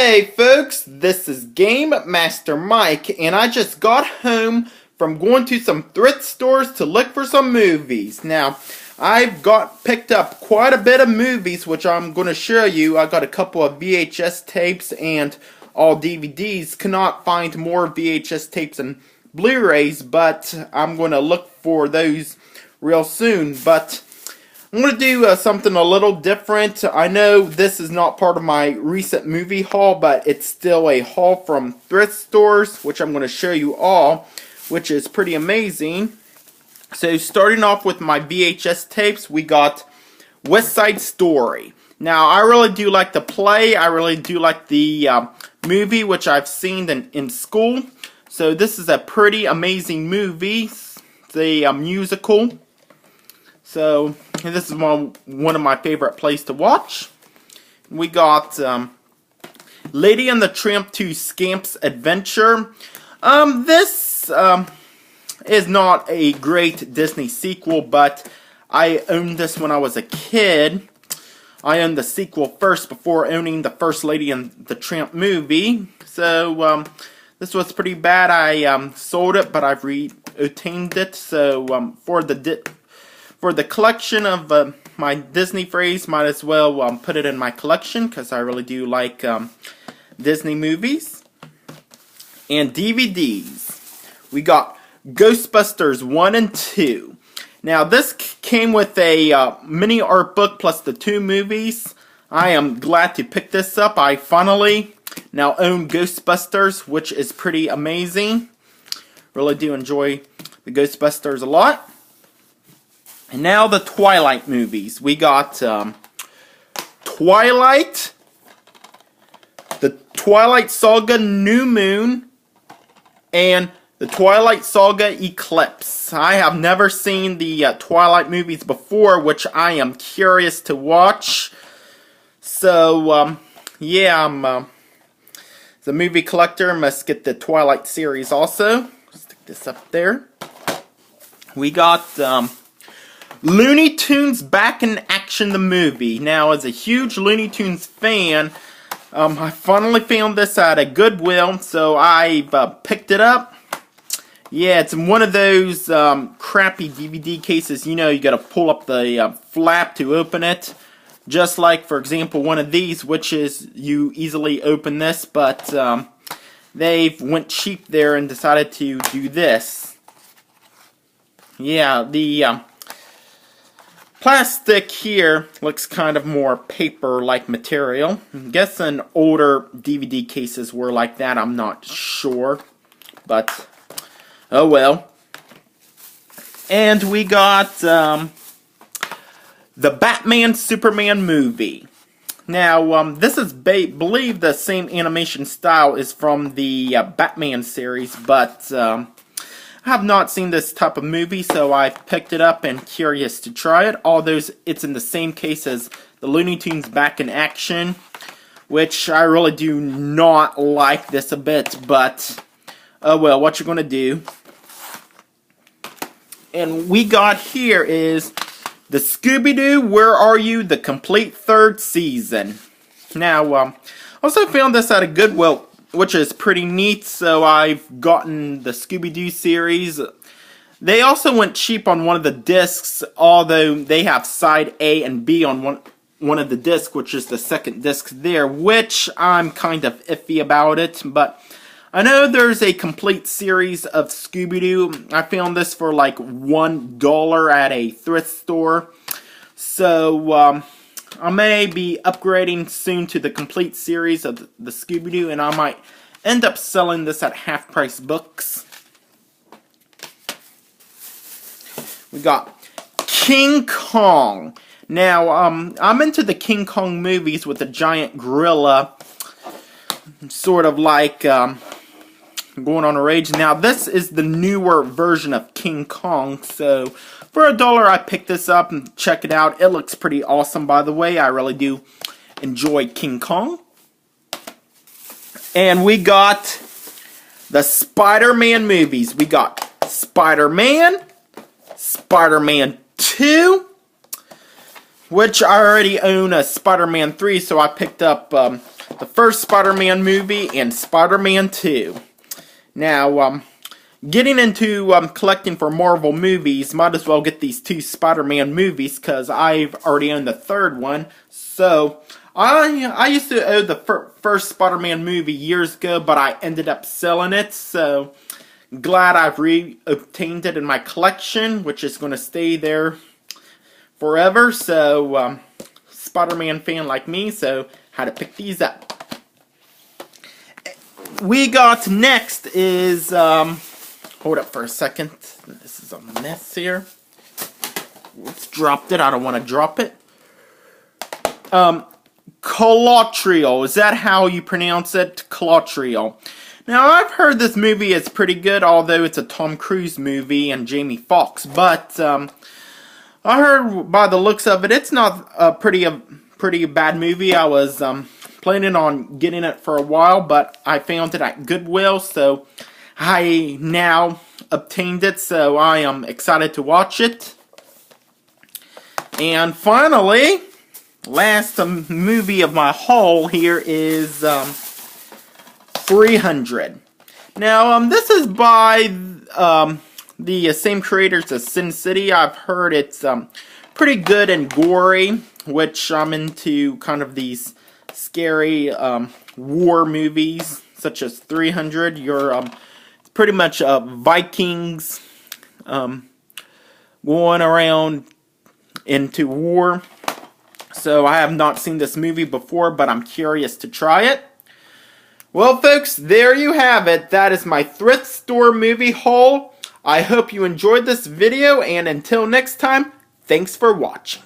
Hey folks, this is Game Master Mike, and I just got home from going to some thrift stores to look for some movies. Now, I've picked up quite a bit of movies, which I'm going to show you. I got a couple of VHS tapes and all DVDs. Cannot find more VHS tapes and Blu-rays, but I'm going to look for those real soon. But I'm going to do something a little different. I know this is not part of my recent movie haul, but it's still a haul from thrift stores, which I'm going to show you all, which is pretty amazing. So starting off with my VHS tapes, we got West Side Story. Now, I really do like the play. I really do like the movie, which I've seen in school. So this is a pretty amazing movie. It's a musical. So this is one of my favorite plays to watch. We got Lady and the Tramp 2 Scamp's Adventure. This is not a great Disney sequel, but I owned this when I was a kid. I owned the sequel first before owning the first Lady and the Tramp movie. So this was pretty bad. I sold it, but I've retained it. So for the collection of my Disney phrase, might as well put it in my collection because I really do like Disney movies. And DVDs. We got Ghostbusters 1 and 2. Now this came with a mini art book plus the 2 movies. I am glad to pick this up. I finally now own Ghostbusters, which is pretty amazing. Really do enjoy the Ghostbusters a lot. And now the Twilight movies. We got Twilight, the Twilight Saga New Moon, and the Twilight Saga Eclipse. I have never seen the Twilight movies before, which I am curious to watch. So, yeah, I'm the movie collector. Must get the Twilight series also. Stick this up there. We got Looney Tunes Back in Action, the movie. Now, as a huge Looney Tunes fan, I finally found this at a Goodwill, so I picked it up. Yeah, it's in one of those crappy DVD cases. You know, you gotta pull up the flap to open it. Just like, for example, one of these, which is you easily open this, but they went cheap there and decided to do this. Yeah, the plastic here looks kind of more paper-like material. I'm guessing older DVD cases were like that. I'm not sure, but oh well. And we got the Batman Superman movie. Now, this is believe the same animation style is from the Batman series, but I have not seen this type of movie, so I picked it up and curious to try it. Although it's in the same case as the Looney Tunes Back in Action, which I really do not like this a bit, but oh well, what you're gonna do. And we got here is the Scooby-Doo Where Are You? The complete 3rd season. Now, also found this at a Goodwill, which is pretty neat, so I've gotten the Scooby-Doo series. They also went cheap on one of the discs, although they have side A and B on one of the discs, which is the second disc there, which I'm kind of iffy about it, but I know there's a complete series of Scooby-Doo. I found this for like $1 at a thrift store, so I may be upgrading soon to the complete series of the Scooby-Doo, and I might end up selling this at half-price books. We got King Kong. Now, I'm into the King Kong movies with a giant gorilla, sort of like going on a rage. Now, this is the newer version of King Kong, so for $1 I picked this up and check it out. It looks pretty awesome, by the way. I really do enjoy King Kong. And we got the Spider-Man movies. We got Spider-Man, Spider-Man 2, which I already own a Spider-Man 3, so I picked up the first Spider-Man movie and Spider-Man 2. Now, getting into collecting for Marvel movies, might as well get these two Spider-Man movies, because I've already owned the third one. So, I used to own the first Spider-Man movie years ago, but I ended up selling it, so glad I've re-obtained it in my collection, which is going to stay there forever. So, Spider-Man fan like me, so had to pick these up. We got next is, hold up for a second. This is a mess here. Whoops, dropped it. I don't want to drop it. Colotrial. Is that how you pronounce it? Colotrial. Now, I've heard this movie is pretty good, although it's a Tom Cruise movie and Jamie Foxx. But, I heard by the looks of it, it's not a pretty bad movie. I was, planning on getting it for a while, but I found it at Goodwill, so I now obtained it, so I am excited to watch it. And finally, last movie of my haul here is 300. Now, this is by the same creators as Sin City. I've heard it's pretty good and gory, which I'm into kind of these scary war movies, such as 300. It's pretty much Vikings going around into war. So I have not seen this movie before, but I'm curious to try it. Well, folks, there you have it. That is my thrift store movie haul. I hope you enjoyed this video, and until next time, thanks for watching.